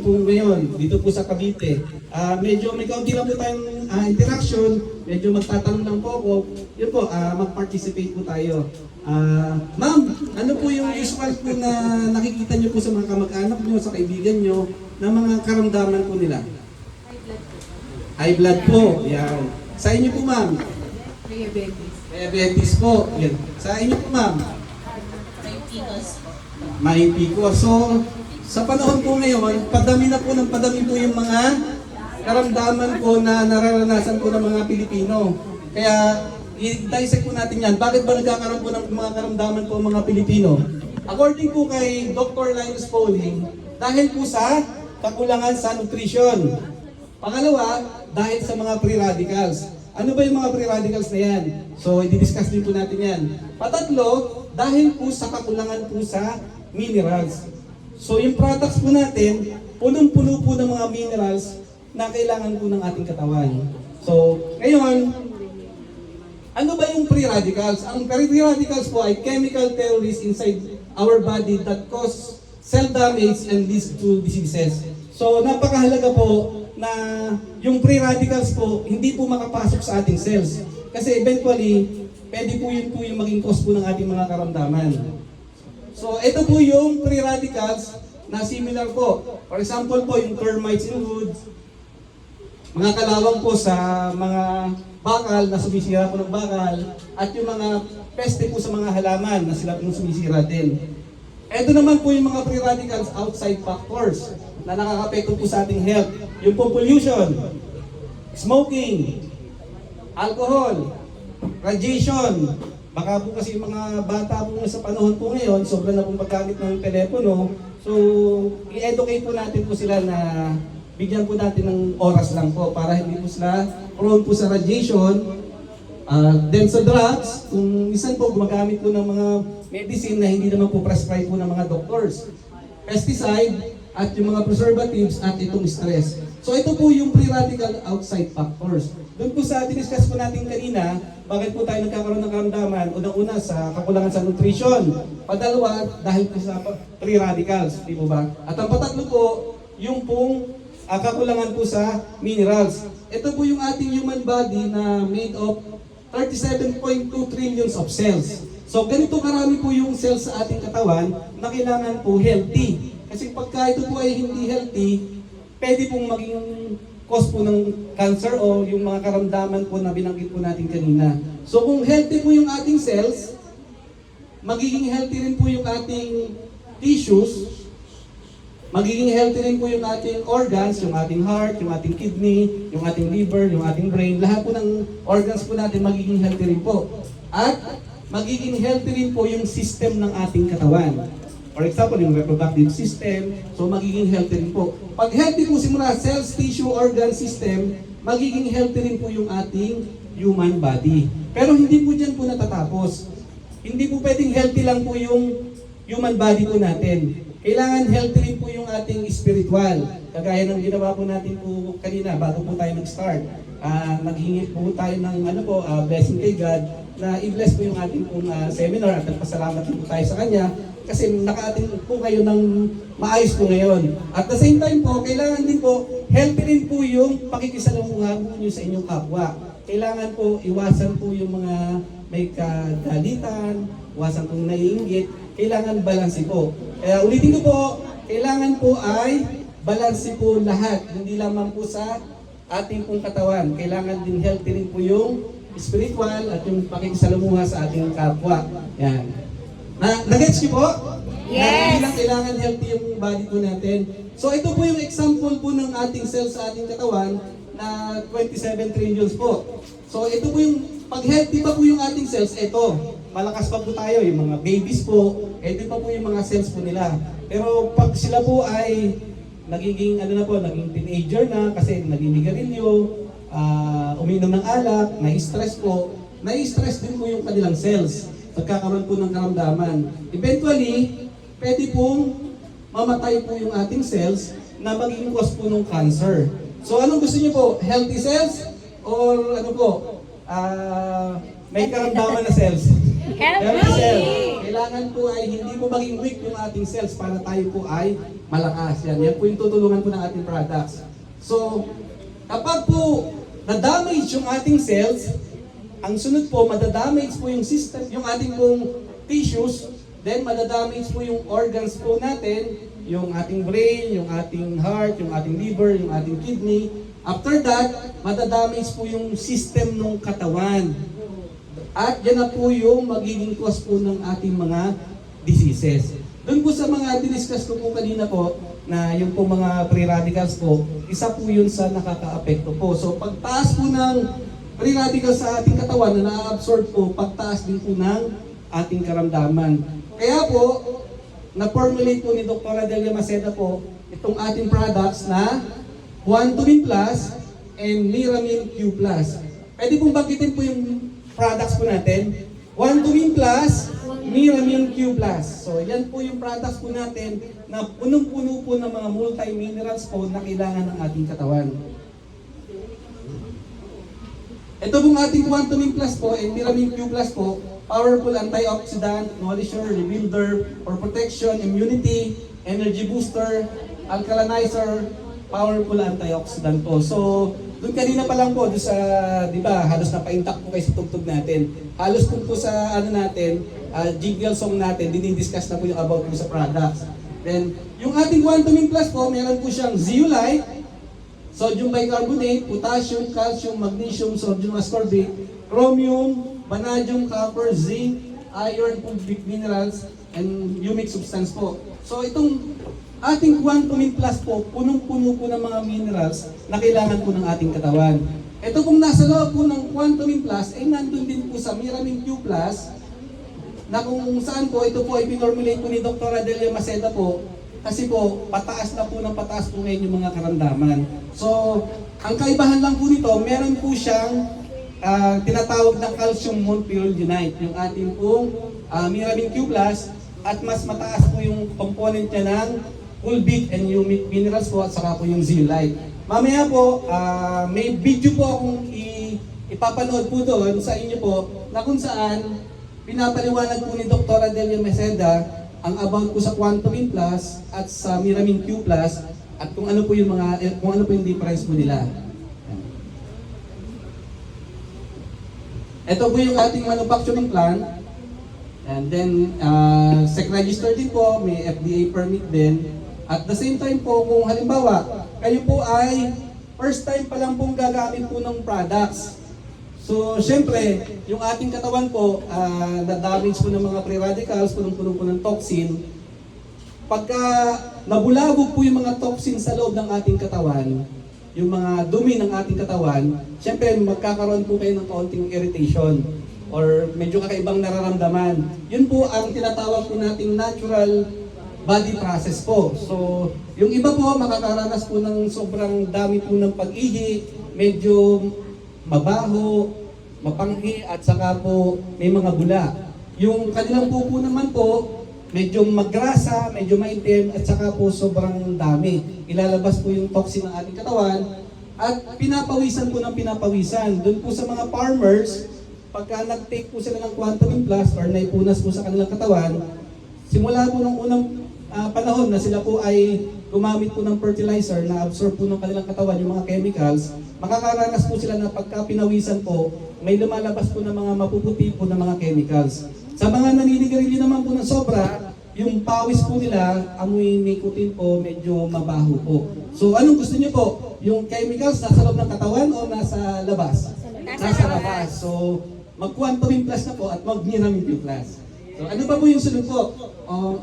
po ngayon dito po sa Cavite. Medyo may kaunti lang po tayong interaction, medyo magtatanong lang po ako. Yun po, mag-participate po tayo. Ma'am, ano po yung usual po na nakikita niyo po sa mga kamag-anak niyo, sa kaibigan niyo, na mga karamdaman po nila? High blood po. Yan. Sa inyo po, ma'am? Diabetes. Diabetes po. Yan. Sa inyo po, ma'am? Diabetes po. Maipiko. So, sa panahon po ngayon, padami na po ng padami po yung mga karamdaman po na nararanasan po ng mga Pilipino. Kaya, i-dissect po natin yan. Bakit ba nagkakaroon po ng mga karamdaman po mga Pilipino? According po kay Dr. Linus Pauling, dahil po sa kakulangan sa nutrition. Pangalawa, dahil sa mga free radicals. Ano ba yung mga free radicals na yan? So, i-discuss din po natin yan. Patatlo, dahil po sa kakulangan po sa minerals. So, yung products po natin, punong-puno po ng mga minerals na kailangan po ng ating katawan. So, ngayon, ano ba yung free radicals? Ang free radicals po ay chemical terrorists inside our body that cause cell damage and leads to diseases. So, napakahalaga po na yung free radicals po, hindi po makapasok sa ating cells. Kasi eventually, pwede po yun po yung maging cause po ng ating mga karamdaman. So, ito po yung free radicals na similar po. For example po, yung termites in wood, mga kalawang po sa mga bakal na sumisira po ng bakal, at yung mga peste po sa mga halaman na sila po sumisira din. Ito naman po yung mga free radicals outside factors na nakakapekto po sa ating health. Yung po pollution, smoking, alcohol, radiation. Baka po kasi yung mga bata po sa panahon po ngayon, sobra na pong paggamit ng telepono. So, i-educate po natin po sila na bigyan po natin ng oras lang po para hindi po sila prone po sa radiation. Then sa drugs, kung minsan po gumagamit po ng mga medicine na hindi naman po prescribe po ng mga doctors. Pesticide at yung mga preservatives at itong stress. So ito po yung free radical outside factors. Doon po sa diniscuss po natin kanina, bakit po tayo nagkakaroon ng karamdaman? Unang-una sa kakulangan sa nutrition. Padalawa, dahil po sa free radicals, di po ba? At ang patatlo po, yung pong kakulangan po sa minerals. Ito po yung ating human body na made of 37.2 trillions of cells. So ganito karami po yung cells sa ating katawan na kailangan po healthy. Kasi pagka ito po ay hindi healthy, pwede pong maging cause po ng cancer o yung mga karamdaman po na binanggit po natin kanina. So kung healthy po yung ating cells, magiging healthy rin po yung ating tissues, magiging healthy rin po yung ating organs, yung ating heart, yung ating kidney, yung ating liver, yung ating brain. Lahat po ng organs po natin magiging healthy rin po. At magiging healthy rin po yung system ng ating katawan. For example, yung reproductive system, so magiging healthy rin po. Pag healthy po simula cells, tissue, organ, system, magiging healthy rin po yung ating human body. Pero hindi po dyan po natatapos. Hindi po pwedeng healthy lang po yung human body po natin. Kailangan healthy rin po yung ating spiritual. Kagaya ng ginawa po natin po kanina bago po tayo mag-start. Naghingi po tayo ng blessing kay God na i-bless po yung ating pong seminar at nagpasalamat po tayo sa Kanya kasi nakaatin po kayo ng maayos po ngayon. At the same time po, kailangan din po, healthy rin po yung pakikisalamuha po nyo sa inyong kapwa. Kailangan po iwasan po yung mga may kagalitan, iwasan pong naiinggit. Kailangan balanse po. Kaya ulitin ko po, kailangan po ay balanse po lahat. Hindi lamang po sa ating pong katawan. Kailangan din healthy rin po yung spiritual at yung pakikisalamuha sa ating kapwa. Yan. Nag-gets niyo po? Yes! Na hindi lang kailangan healthy yung body po natin. So ito po yung example po ng ating cells sa ating katawan na 27 trillions po. So ito po yung, pag healthy pa po yung ating cells, ito, malakas pa po tayo, yung mga babies po, ito pa po yung mga cells po nila. Pero pag sila po ay nagiging, naging teenager na kasi naninigarilyo, uminom ng alak, na-stress po, na-stress din po yung kanilang cells. Pagkakaroon po ng karamdaman. Eventually, pwede pong mamatay po yung ating cells na magiging cause po ng cancer. So anong gusto niyo po? Healthy cells? Or may karamdaman na cells? Healthy cells. Kailangan po ay hindi po maging weak yung ating cells para tayo po ay malakas. Yan po yung tutulungan po ng ating products. So, kapag po na-damage yung ating cells, ang sunod po, madadamage po yung system, yung ating pong tissues, then madadamage po yung organs po natin, yung ating brain, yung ating heart, yung ating liver, yung ating kidney. After that, madadamage po yung system ng katawan. At yan na po yung magiging cause po ng ating mga diseases. Doon po sa mga diniscuss ko po kanina po, na yung po mga free radicals po, isa po yun sa nakaka-apekto po. So pagtaas po ng free radicals sa ating katawan na na-absorb po, pagtaas din po ng ating karamdaman. Kaya po, na-formulate po ni Dr. Adelia Maceda po itong ating products na Quantumin Plus and Miramin Q Plus. Pwede pong banggitin po yung products po natin. Quantumin Plus, Miramin Q Plus. So yan po yung products po natin na punong-puno po ng mga multi-minerals po na kailangan ng ating katawan. Ito pong ating Quantumin Plus po and Miramin Q Plus po, powerful antioxidant, nourisher, rebuilder, for protection, immunity, energy booster, alkalinizer, powerful antioxidant po. So, doon kanina pa lang po, doon sa, di ba, halos napaintak po kayo sa tugtog natin. Halos po sa, ano natin, jingle song natin, dinidiscuss na po yung about po sa products. Then, yung ating Quantumin Plus po, meron po siyang zeolite, sodium bicarbonate, potassium, calcium, magnesium, sodium ascorbate, chromium, vanadium, copper, zinc, iron, big minerals, and humic substance po. So itong ating Quantumin Plus po, punong-puno po ng mga minerals na kailangan po ng ating katawan. Ito pong nasa loob po ng Quantumin Plus, ay nandun din po sa Miramin Q Plus, na kung saan po, ito po ay pinormulate po ni Dr. Adelia Maceda po, kasi po, pataas na po ng pataas po ngayon yung mga karamdaman. So, ang kaibahan lang po nito, meron po siyang tinatawag na calcium montpyrrolunite, yung ating pong Miramin Q Plus, at mas mataas po yung component niya ng fulvic and humic minerals po, at saka po yung zeolite. Mamaya po, may video po akong ipapanood po doon sa inyo po, na kung saan pinapaliwanag po ni Dr. Adelia Maceda ang about po sa Quantumin Plus at sa Miramin Q Plus, at kung ano po yung difference po nila. Ito po yung ating manufacturing plant. And then, SEC register din po, may FDA permit din. At the same time po, kung halimbawa, kayo po ay first time pa lang pong gagamit po ng products. So, syempre, yung ating katawan po, na-damage po ng mga free radicals, punong-puno po ng toxin. Pagka nabulabog po yung mga toxin sa loob ng ating katawan, yung mga dumi ng ating katawan, syempre magkakaroon po kayo ng kaunting irritation or medyo kakaibang nararamdaman. Yun po ang tinatawag po nating natural body process po. So, yung iba po makakaranas po ng sobrang dami po ng pag-ihi, medyo mabaho, mapanghi, at saka po may mga bula. Yung kanilang pupo naman po, medyo magrasa, medyo maitim, at saka po sobrang dami. Ilalabas po yung toxin ng ating katawan at pinapawisan po ng pinapawisan. Doon po sa mga farmers, pagka nag-take po sila ng Quantumin Plus or naipunas po sa kanilang katawan, simula po ng unang panahon na sila po ay gumamit po ng fertilizer na absorb po ng kanilang katawan yung mga chemicals, makakaranas po sila na pagka pinawisan po, may lumalabas po ng mga mapuputi po ng mga chemicals. Sa mga naninigarilyo naman po ng sobra, yung pawis po nila, amoy nicotine po, medyo mabaho po. So anong gusto niyo po? Yung chemicals nasa loob ng katawan o nasa labas? Nasa labas. So mag-Quantumin Plus na po at mag-Miramin Q Plus. So ano pa po yung sunod po?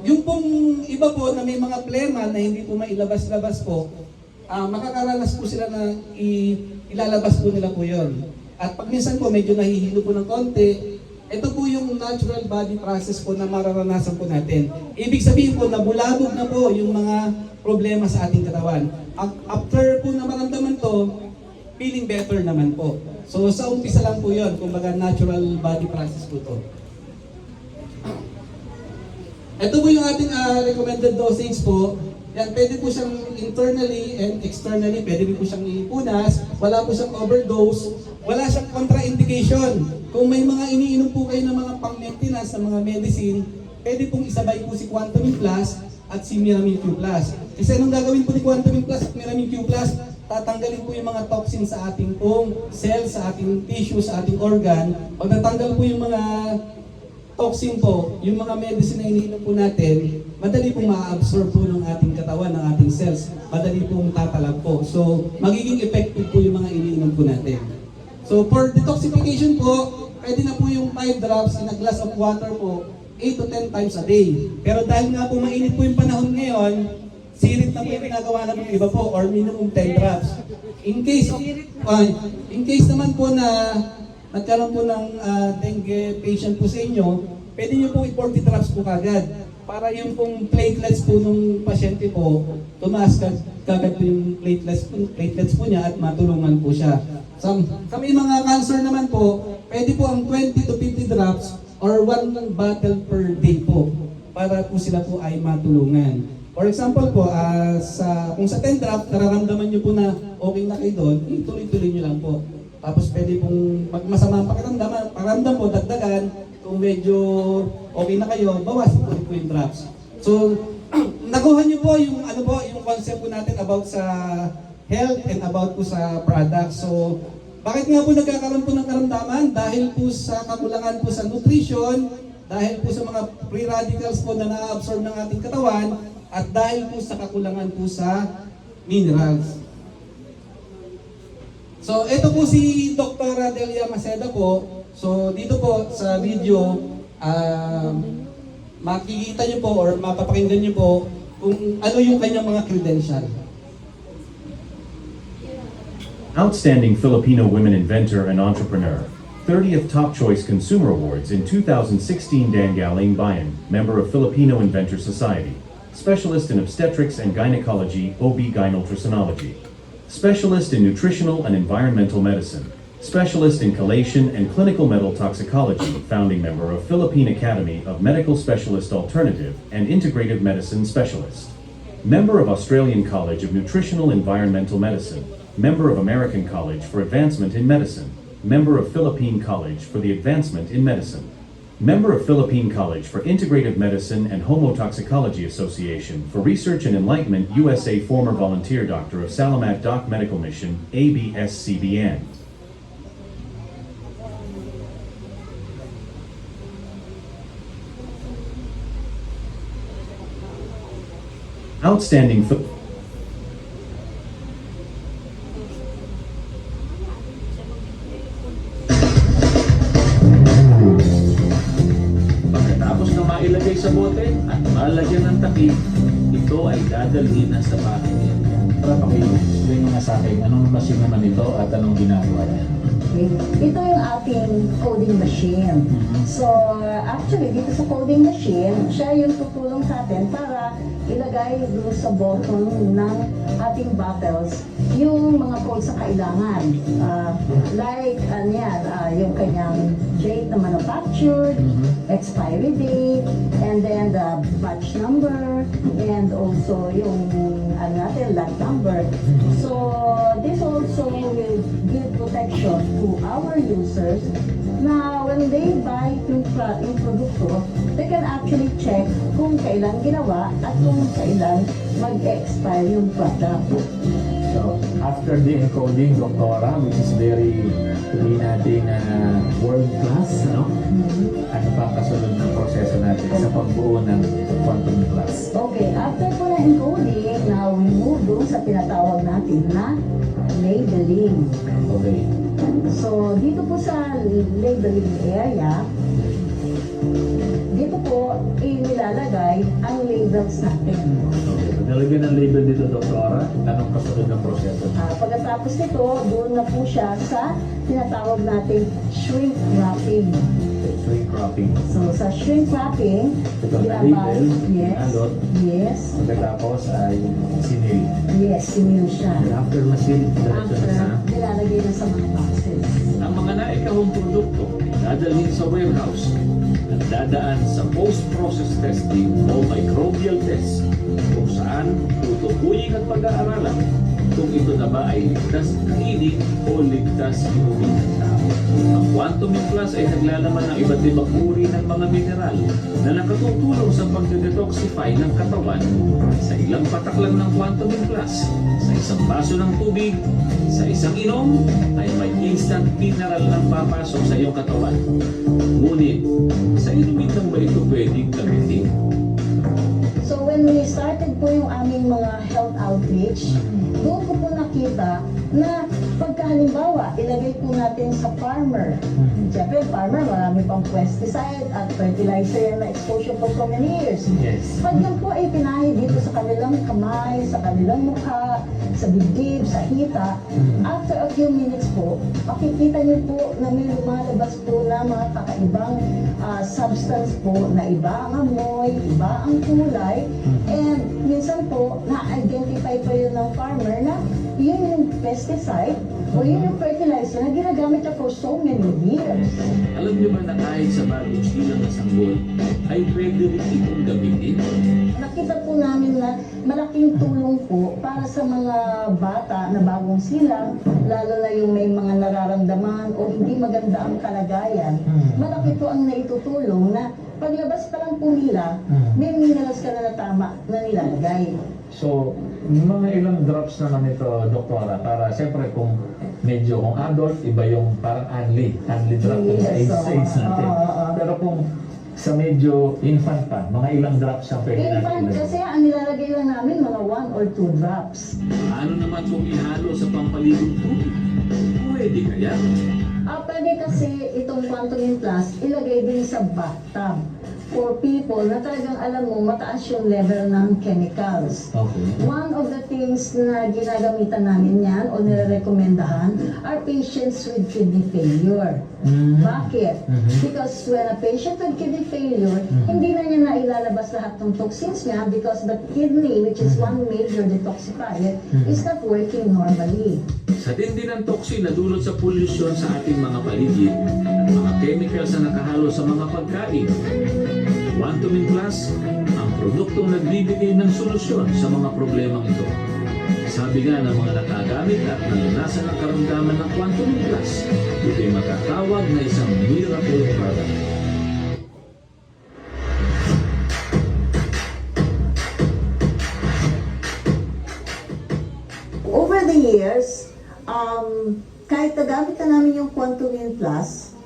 Yung pong iba po na may mga plema na hindi po mailabas-labas po, makakaranas po sila na ilalabas po nila po yun. At pag minsan po medyo nahihilo po ng konti, ito po yung natural body process po na mararanasan po natin. Ibig sabihin po, nabulabog na po yung mga problema sa ating katawan. After po na maramdaman to, feeling better naman po. So sa umpisa lang po yun, kumbaga natural body process po to. Ito po yung ating recommended dosage po. Yan, pwede po siyang internally and externally, pwede po siyang ipunas, wala po siyang overdose, wala siyang contraindication. Kung may mga iniinom po kayo ng mga pang-maintenance, ng mga medicine, pwede pong isabay po si Quantumin Plus at si Miramin Q Plus. Kasi anong gagawin po ni Quantum Plus at Miramin Q Plus? Tatanggalin po yung mga toxin sa ating pong cells, sa ating tissue, sa ating organ. Pag natanggal po yung mga toxin po, yung mga medicine na iniinom po natin, madali pong ma-absorb po ng ating katawan, ng ating cells. Madali pong tatalab po. So, magiging effective po yung mga iniinom po natin. So, for detoxification po, pwede na po yung 5 drops in a glass of water po, 8 to 10 times a day. Pero dahil nga po mainit po yung panahon ngayon, sirit na po yung ginagawa na ng iba po, or minimum 10 drops. In case naman po na nagkaroon po ng dengue patient po sa inyo, pwede nyo po i-40 drops po kagad. Para yung pong platelets po ng pasyente po, tumaas kagad po yung platelets po niya at matulungan po siya. Sa may mga cancer naman po, pwede po ang 20 to 50 drops or 1 bottle per day po para po sila po ay matulungan. For example po, kung sa 10 drops, nararamdaman nyo po na okay na kayo doon, ituloy-tuloy nyo lang po. Tapos pwede pong masama ang pakiramdam po, dagdagan. Kung medyo okay na kayo, bawasin po yung drops. So, nakuha niyo po yung yung concept po natin about sa health and about po sa products. So, bakit nga po nagkakaroon po ng karamdaman? Dahil po sa kakulangan po sa nutrition, dahil po sa mga free radicals po na na-absorb ng ating katawan, at dahil po sa kakulangan po sa minerals. So, ito po si Dr. Delia Maceda po. So, dito po sa video, makikita nyo po or mapapakinggan nyo po kung ano yung kanyang mga credential. Outstanding Filipino Women Inventor and Entrepreneur. 30th Top Choice Consumer Awards in 2016. Dan Galing Bayan, member of Filipino Inventor Society. Specialist in Obstetrics and Gynecology, OB-GYN. Specialist in Nutritional and Environmental Medicine. Specialist in Chelation and Clinical Metal Toxicology, founding member of Philippine Academy of Medical Specialist Alternative and Integrative Medicine Specialist. Member of Australian College of Nutritional Environmental Medicine. Member of American College for Advancement in Medicine. Member of Philippine College for the Advancement in Medicine. Member of Philippine College for Integrative Medicine and Homotoxicology Association for Research and Enlightenment USA. Former volunteer doctor of Salamat Doc Medical Mission, ABS-CBN. Outstanding Pagkatapos na mailagay sa bote at malagyan ng takip, ito ay dadalhin na sa bahay niya. Para pakilin mo nga sa akin, anong machine naman ito at anong ginagawa niya? Ito yung ating coding machine. So, actually, dito sa coding machine, siya yung tutulong sa atin para ilagay doon sa bottom ng ating bottles yung mga codes na kailangan. Like, yung kanyang date na manufactured, expiry date, and then the batch number, and also yung lot number. So, this also will give protection to our users na when they buy yung produkto, they can actually check kung kailan ginawa at kung kailan mag-expire yung product. So, after the encoding, Doktora, which is very, hindi natin world class, no? Ano pa kasunod ng proseso natin sa pagbuo ng quantum class? Okay, after po na encoding, now we move doon sa tinatawag natin na labeling. Okay. So, dito po sa labeling area, dito po inilalagay ang labels natin. Okay. Nalagyan ng label dito, Doktora, anong kasunod ng proseso? Pagkatapos nito, doon na po siya sa tinatawag natin shrink wrapping. Shrink wrapping. So, sa shrink wrapping, Ito na label, yes, alot. yes, Pagkatapos ay sinil. yes, sinil siya. And after masin, After, diretso na sa nilalagay na sa mga boxes. Ang mga naikahong produkto ay dadalhin sa warehouse at dadaan sa post-process testing o microbial test kung saan tutukuyin at pag-aaralan kung ito na ba ay ligtas kainin o ligtas inumin ng tao. Ang Quantum Plus ay naglalaman ng iba't ibang uri ng mga mineral na nakatutulong sa pagde-detoxify ng katawan. Sa ilang patak lang ng Quantum Plus, sa isang baso ng tubig, sa isang inom, ay may instant mineral lang papasok sa iyong katawan. Ngunit, sa inumin lang ba ito pwedeng gamitin? So when we started po yung aming mga health outreach, doon ko po nakita na pagka halimbawa, ilagay po natin sa farmer. Siyempre, farmer, marami pang pesticide at fertilizer na exposure for so many years. Yes. Pag yan po ay pinahi dito sa kanilang kamay, sa kanilang mukha, sa dibdib, sa hita, after a few minutes po, makikita niyo po na may lumalabas po na mga kakaibang substance po na iba ang amoy, iba ang kulay, and minsan po, na-identify pa yun ng farmer na yun yung pesticide o yun yung fertilizer na ginagamit niya for so many years. Alam niyo ba na kahit sa bagong silang na sanggol, ay pwede rin itong gamitin? Nakita po namin na malaking tulong po para sa mga bata na bagong silang, lalo na yung may mga nararamdaman o hindi maganda ang kalagayan. Malaki po ang naitutulong na paglabas pa lang po nila, may minerals ka na tama na nilalagay. So, mga ilang drops naman ito, Doktora, para siyempre kung adult, iba yung parang only drop yung sa Yes, age natin. Pero kung sa medyo infant pa, mga ilang drops ang pwede natin Infant ilagay. kasi ang nilalagay lang namin mga 1 or 2 drops. Ano naman kung ihalo sa pampaligong tubig? Pwede kaya? Pwede kasi itong Quantum Plus ilagay din sa bathtub for people na talagang alam mo mataas yung level ng chemicals. Okay. One of the things na ginagamitan namin yan o nirerekomendahan are patients with kidney failure. Bakit? Because when a patient with kidney failure, hindi na niya nailalabas lahat ng toxins niya because the kidney, which is one major detoxifier, is not working normally. Sa tindi ng toksin na dulot sa polusyon sa ating mga paligid at mga chemicals na nakahalo sa mga pagkain, Quantum Plus ang produktong nagbibigay ng solusyon sa mga problemang ito. Sabi nga ng mga nakagamit at naranasan ang karamdaman ng Quantum Plus, ito'y matatawag na isang miracle product. Over the years, kahit nagamit na namin yung Quantum Plus,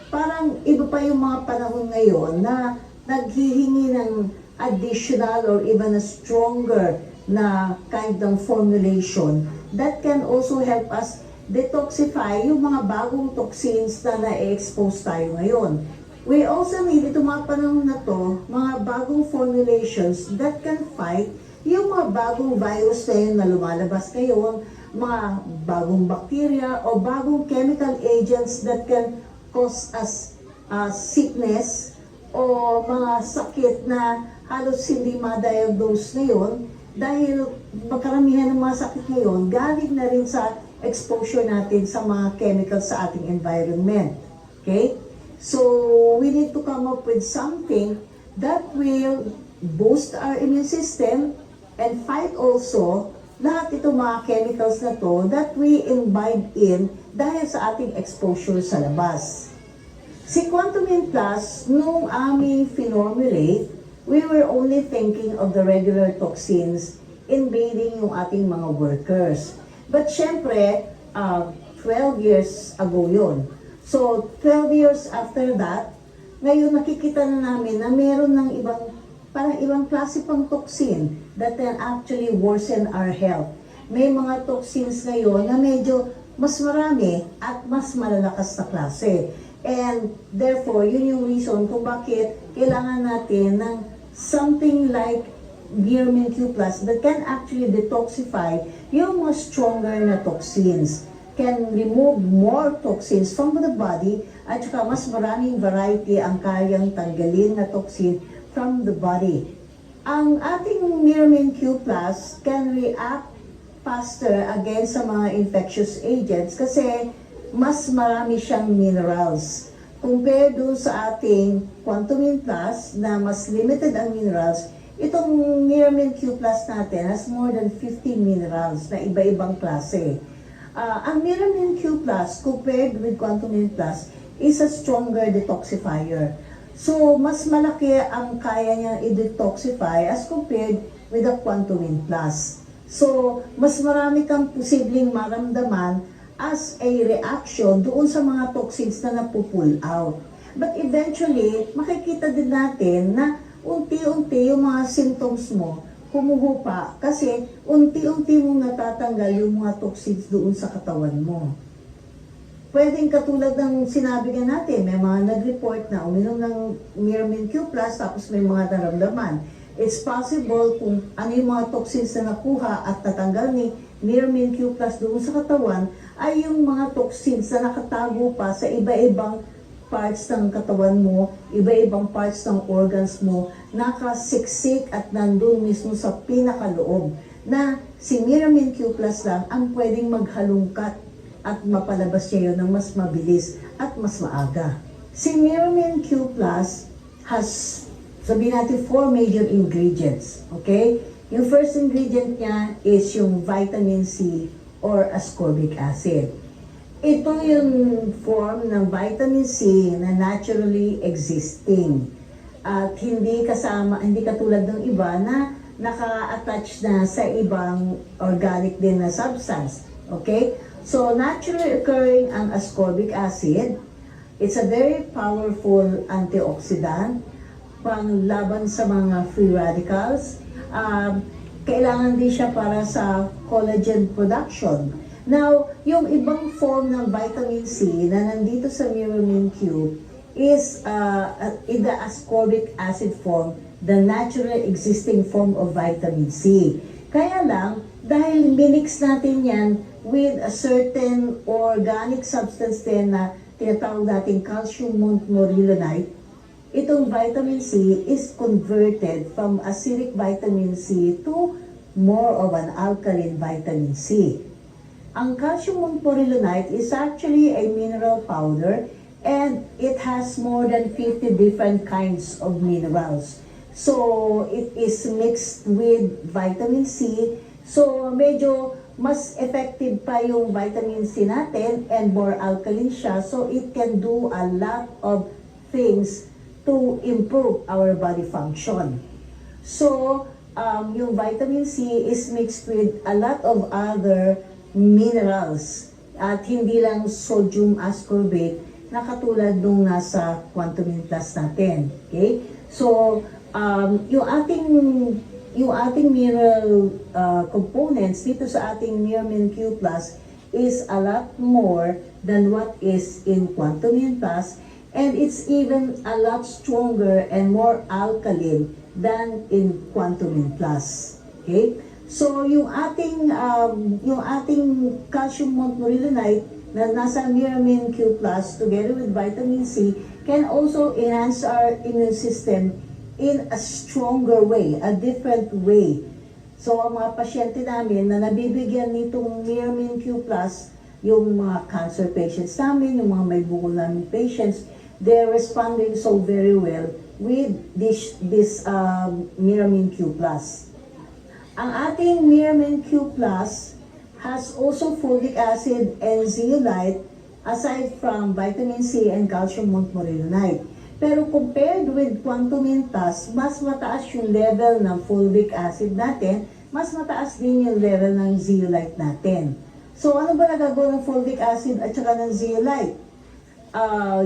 parang iba pa yung mga panahon ngayon na naghihingi ng additional or even a stronger na kind ng formulation that can also help us detoxify yung mga bagong toxins na na-expose tayo ngayon. We also need itong mga panahon na to, mga bagong formulations that can fight yung mga bagong virus na yun na lumalabas ngayon, mga bagong bacteria o bagong chemical agents that can cause us sickness o mga sakit na halos hindi ma-diagnose ngayon dahil magkaramihan ng mga sakit ngayon galing na rin sa exposure natin sa mga chemicals sa ating environment. Okay? So, we need to come up with something that will boost our immune system and fight also lahat itong mga chemicals na to that we imbibe in dahil sa ating exposure sa labas. Si Quantum Plus, nung aming finormulate, we were only thinking of the regular toxins invading yung ating mga workers. But syempre, 12 years ago yun. So, 12 years after that, ngayon nakikita na namin na meron ng parang ibang klase pang toxin that can actually worsen our health. May mga toxins ngayon na medyo mas marami at mas malalakas na klase. And therefore, yun yung reason kung bakit kailangan natin ng something like Nearmin Q Plus that can actually detoxify yung mga stronger na toxins, can remove more toxins from the body, at saka mas maraming variety ang kayang tanggalin na toxin from the body. Ang ating Nearmin Q Plus can react faster against sa mga infectious agents kasi mas marami siyang minerals. Compared doon sa ating Quantum Plus na mas limited ang minerals, itong Nearmin Q Plus natin has more than 50 minerals na iba-ibang klase. Ang Miramin Q Plus compared with Quantumin Plus is a stronger detoxifier. So, mas malaki ang kaya niyang i-detoxify as compared with the Quantumin Plus. So, mas marami kang posibleng maramdaman as a reaction doon sa mga toxins na napupull out. But eventually, makikita din natin na unti-unti yung mga symptoms mo humuhupa kasi unti-unti mong natatanggal yung mga toxins doon sa katawan mo. Pwedeng katulad ng sinabi nga natin, may mga nag-report na uminom ng Miramin Q Plus tapos may mga naramdaman. It's possible kung ano yung mga toxins na nakuha at natanggal ni Miramin Q Plus doon sa katawan ay yung mga toxins na nakatago pa sa iba-ibang parts ng katawan mo, iba-ibang parts ng organs mo, nakasiksik at nandun mismo sa pinakaloob na si Miramin Q Plus lang ang pwedeng maghalungkat at mapalabas niya yun ng mas mabilis at mas maaga. Si Miramin Q Plus has, sabihin natin, 4 major ingredients. Okay? Yung first ingredient niya is yung vitamin C or ascorbic acid. Ito yung form ng vitamin C na naturally existing. At hindi katulad ng iba na naka-attach na sa ibang organic din na substance. Okay? So, naturally occurring ang ascorbic acid. It's a very powerful antioxidant, panglaban sa mga free radicals. Kailangan din siya para sa collagen production. Now, yung ibang form ng vitamin C na nandito sa Miramin Q is in the ascorbic acid form, the naturally existing form of vitamin C. Kaya lang, dahil minix natin yan with a certain organic substance din na tinatawag natin calcium morillonite, itong vitamin C is converted from acidic vitamin C to more of an alkaline vitamin C. Ang calcium morillonite is actually a mineral powder and it has more than 50 different kinds of minerals. So, it is mixed with vitamin C. So, medyo mas effective pa yung vitamin C natin and more alkaline siya. So, it can do a lot of things to improve our body function. So, yung vitamin C is mixed with a lot of other minerals at hindi lang sodium ascorbate na katulad nung nasa Quantumin Plus natin. Okay? So, yung ating mineral components dito sa ating Miramin Q Plus is a lot more than what is in Quantumin Plus, and it's even a lot stronger and more alkaline than in Quantumin Plus. Okay? So, yung ating calcium morillonite na nasa Miramin Q Plus together with vitamin C can also enhance our immune system in a stronger way, a different way. So, ang mga pasyente namin na nabibigyan nitong Miramin Q Plus, yung mga cancer patients namin, yung mga may bukol namin patients, they're responding so very well with this Miramin Q Plus. Ang ating Miramin Q Plus has also folic acid and zeolite aside from vitamin C and calcium morillonite. Pero compared with Quantumin Plus, mas mataas yung level ng folic acid natin, mas mataas din yung level ng zeolite natin. So ano ba nagagawa ng folic acid at saka ng zeolite?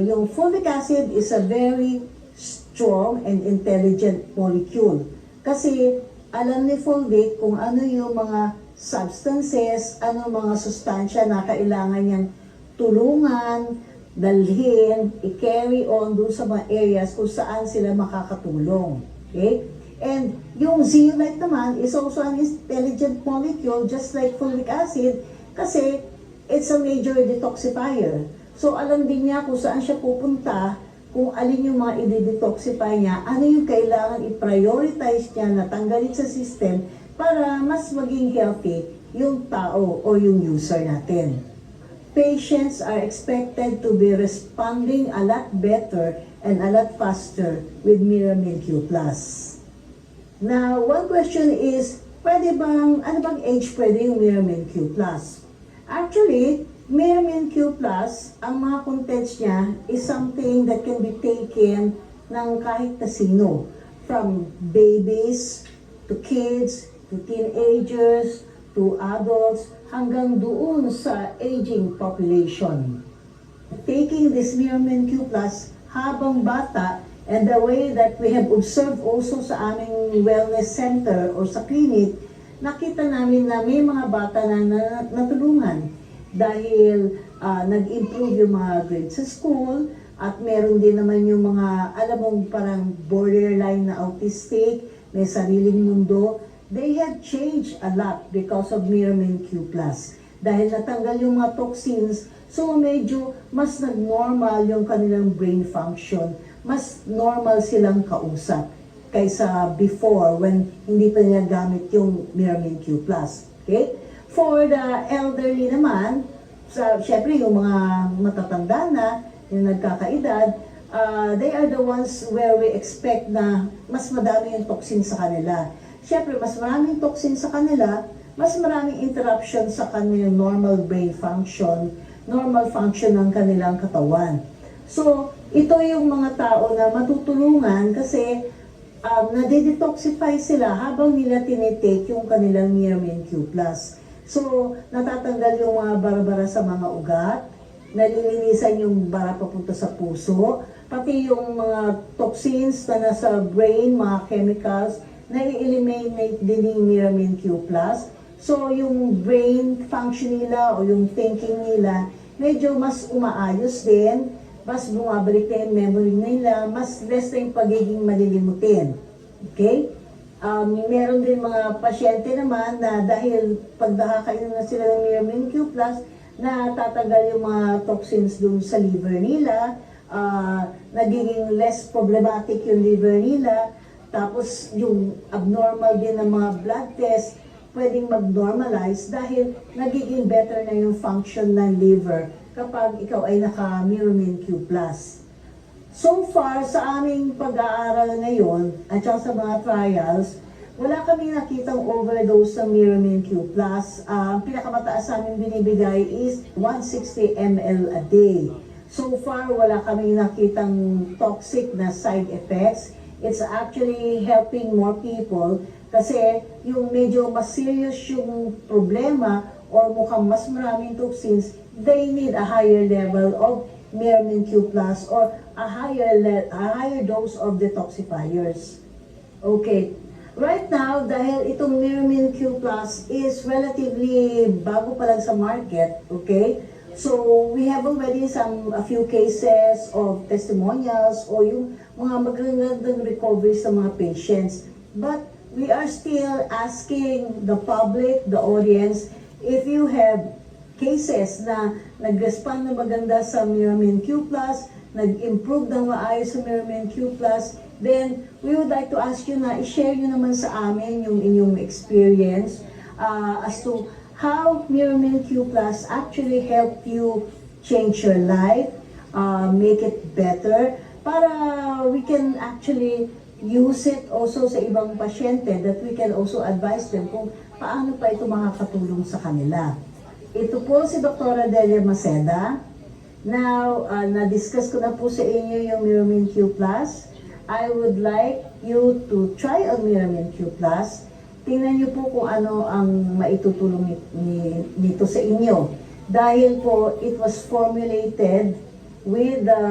Yung folic acid is a very strong and intelligent molecule. Kasi alam ni folic kung ano yung mga substances, ano mga sustansya na kailangan niyang tulungan, dalhin, i-carry on doon sa mga areas kung saan sila makakatulong. Okay? And yung zeolite naman is also an intelligent molecule just like folic acid kasi it's a major detoxifier. So alam din niya kung saan siya pupunta, kung alin yung mga i-detoxify niya, ano yung kailangan i-prioritize niya na tanggalin sa system para mas maging healthy yung tao o yung user natin. Patients are expected to be responding a lot better and a lot faster with Miramin Q Plus. Now, one question is, ano bang age pwede yung Miramin Q Plus? Actually, Miramin Q Plus, ang mga contents niya is something that can be taken ng kahit na sino. From babies, to kids, to teenagers, to adults, hanggang doon sa aging population. Taking this Miramin Q Plus habang bata, and the way that we have observed also sa aming wellness center or sa clinic, nakita namin na may mga bata na natulungan dahil nag-improve yung mga grades sa school at meron din naman yung mga, alam mong parang borderline na autistic, may sariling mundo. They have changed a lot because of Miramin Q+. Dahil natanggal yung mga toxins, so medyo mas nag-normal yung kanilang brain function. Mas normal silang kausap kaysa before when hindi pa nila gamit yung Miramin Q+. Okay? For the elderly naman, syempre yung mga matatanda na, yung nagkakaedad, they are the ones where we expect na mas madami yung toxin sa kanila. Syempre, mas maraming toxin sa kanila, mas maraming interruption sa kanilang normal brain function, normal function ng kanilang katawan. So, ito yung mga tao na matutulungan kasi nadedetoxify sila habang nila tinitake yung kanilang Miramin Q+. So, natatanggal yung mga bara-bara sa mga ugat, nalilinisan yung bara papunta sa puso, pati yung mga toxins na nasa brain, mga chemicals, na-eliminate din yung Miramin Q+. So, yung brain function nila o yung thinking nila, medyo mas umaayos din, mas bumabalik na yung memory nila, mas less na yung pagiging malilimutin. Okay? Meron din mga pasyente naman na dahil pag nakakainom na sila ng Miramin Q+, na tatanggal yung mga toxins dun sa liver nila, nagiging less problematic yung liver nila, tapos yung abnormal din ng mga blood test, pwedeng mag-normalize dahil nagiging better na yung function ng liver kapag ikaw ay naka-Miramin Q+. So far, sa aming pag-aaral ngayon, at saka sa mga trials, wala kami nakitang overdose ng Miramin Q+. Ang pinakamataas namin binibigay is 160 ml a day. So far, wala kami nakitang toxic na side effects. It's actually helping more people kasi yung medyo mas serious yung problema or mukhang mas maraming toxins, they need a higher level of Miramin Q+ or a higher dose of detoxifiers. Okay. Right now, dahil itong Miramin Q+ is relatively bago pa lang sa market, okay? So, we have already a few cases of testimonials o yung mga magandang recovery sa mga patients. But we are still asking the public, the audience, if you have cases na nag-respond na maganda sa Miramin Q+, nag-improve ng maayos sa Miramin Q+, then we would like to ask you na i-share nyo naman sa amin yung inyong experience as to how Miramin Q+ actually helped you change your life, make it better, para we can actually use it also sa ibang pasyente that we can also advise them kung paano pa ito makakatulong sa kanila. Ito po si Dr. Delia Maceda. Now, na-discuss ko na po sa inyo yung Miramin Q+. I would like you to try on Miramin Q+. Tingnan niyo po kung ano ang maitutulong nito sa inyo. Dahil po, it was formulated with the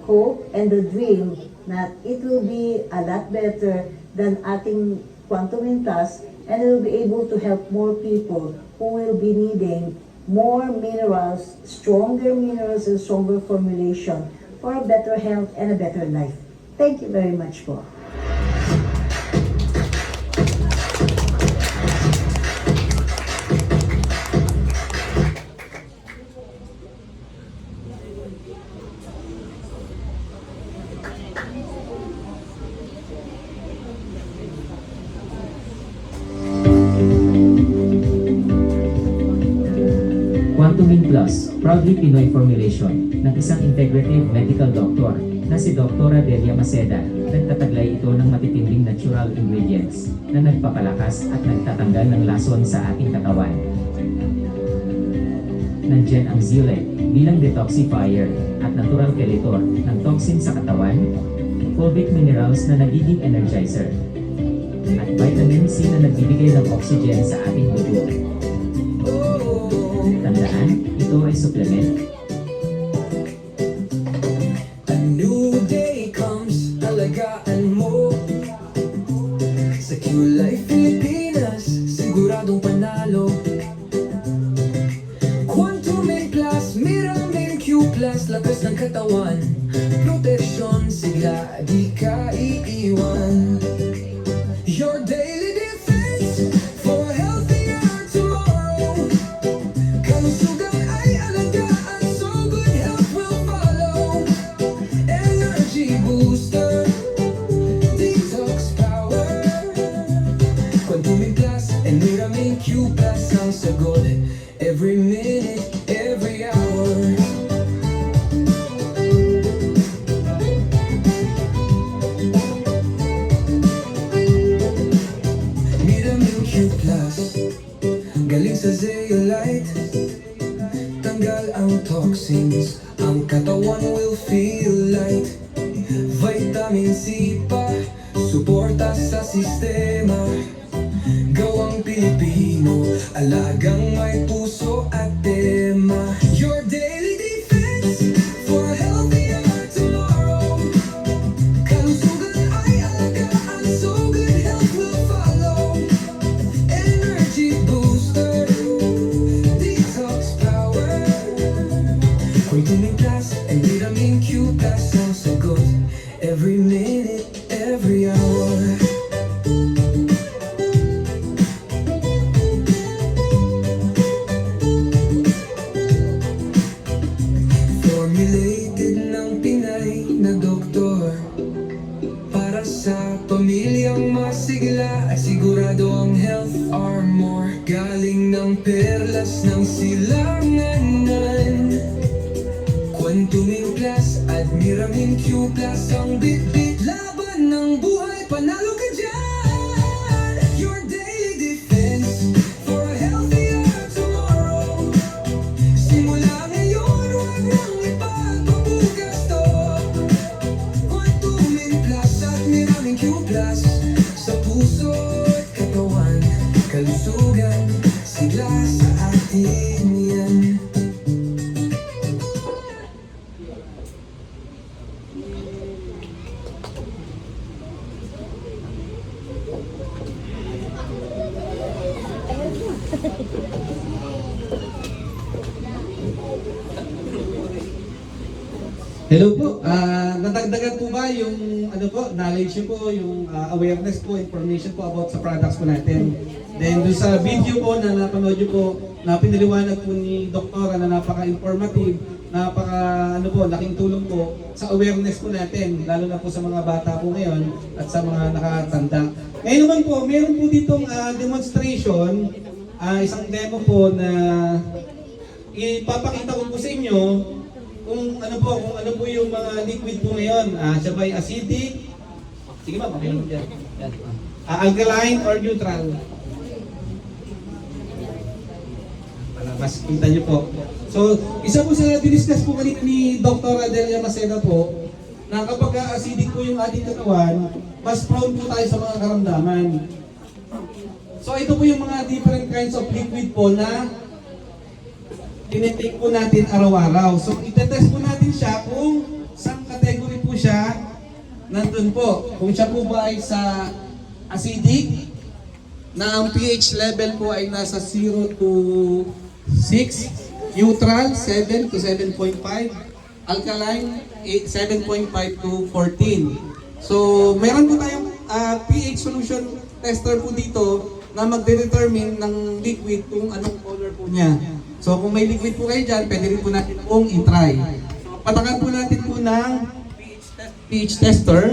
hope and the dream that it will be a lot better than ating Quantum Plus, and it will be able to help more people who will be needing more minerals, stronger minerals and stronger formulation for a better health and a better life. Thank you very much po. Quantumin Plus, proudly Pinoy formulation ng isang integrative medical doctor na si Dr. Delia Maceda. Nagtataglay ito ng matitinding natural ingredients na nagpapalakas at nagtatanggal ng lason sa ating katawan. Nandyan ang Zile bilang detoxifier at natural chelator ng toxin sa katawan, fulvic minerals na nagiging energizer, at vitamin C na nagbibigay ng oxygen sa ating dugo. Tandaan, ito ay supplement. A new day comes, alagaan mo. Sa Q-Life Pilipinas, siguradong panalo. Quantum Plus, Miramin Q Plus, lakas ng katawan. Protection, sigla, di ka iiwan. Your daily defense for a healthier tomorrow. Kalusugan ay alagaan, so good health will follow. Energy booster, detox power. Quantum Plus and Miramin Q Plus ang sagot. Every minute, every hour. Miramin Q Plus, galing sa zeolite. Tanggal ang toxins, ang katawan will feel light. Vitamin C pa, suporta sa sistema. Gawang Pilipino, alagang may puso at tema. Your daily defense for a healthier tomorrow. Kalusugan ay alagaan, so good health will follow. Energy booster, detox power. Quantum Plus and Vitamin Q Plus ang sagot. Every minute, every hour. Formulated ng Pinay na doktor, para sa pamilyang masigla at sigurado ang health armor. Galing ng perlas ng silanganan. Quantum Plus at Miramin Q Plus ang bit-bit. Laban ng buhay, panalo ka dyan. Your daily defense for a healthier tomorrow. Simula ngayon, huwag nang ipagpabukas to. Quantum Plus at Miramin Q Plus, sa puso at katawan. Kalusugan, sigla sa atin yan. Hello po, nadagdagan po ba yung knowledge po, yung awareness po, information po about sa products po natin. Then doon sa video po na napanood nyo po, na pinaliwanag po ni Doktora na napaka-informative, laking tulong po sa awareness po natin, lalo na po sa mga bata po ngayon at sa mga nakatanda. Ngayon naman po, meron po ditong demonstration, isang demo po na ipapakita ko po sa inyo kung ano po yung mga liquid po ngayon. Siya ba'y acidic? Sige ma'am, okay lang dyan. Alkaline or neutral? Para mas kita nyo po. So, isa po sa diniscuss po kanina ni Dr. Delia Maceda po, na kapag acidic po yung ating katawan, mas prone po tayo sa mga karamdaman. So, ito po yung mga different kinds of liquid po na tinitake po natin araw-araw. So, itetest po natin siya kung saan category po siya nandun po. Kung siya po ba ay sa acidic, na ang pH level po ay nasa 0 to 6, neutral 7 to 7.5, alkaline 7.5 to 14. So, meron po tayong pH solution tester po dito na magde-determine ng liquid kung anong color po niya. So kung may liquid po kayo dyan, pwede rin po natin pong i-try. So patakan po natin po ng pH tester.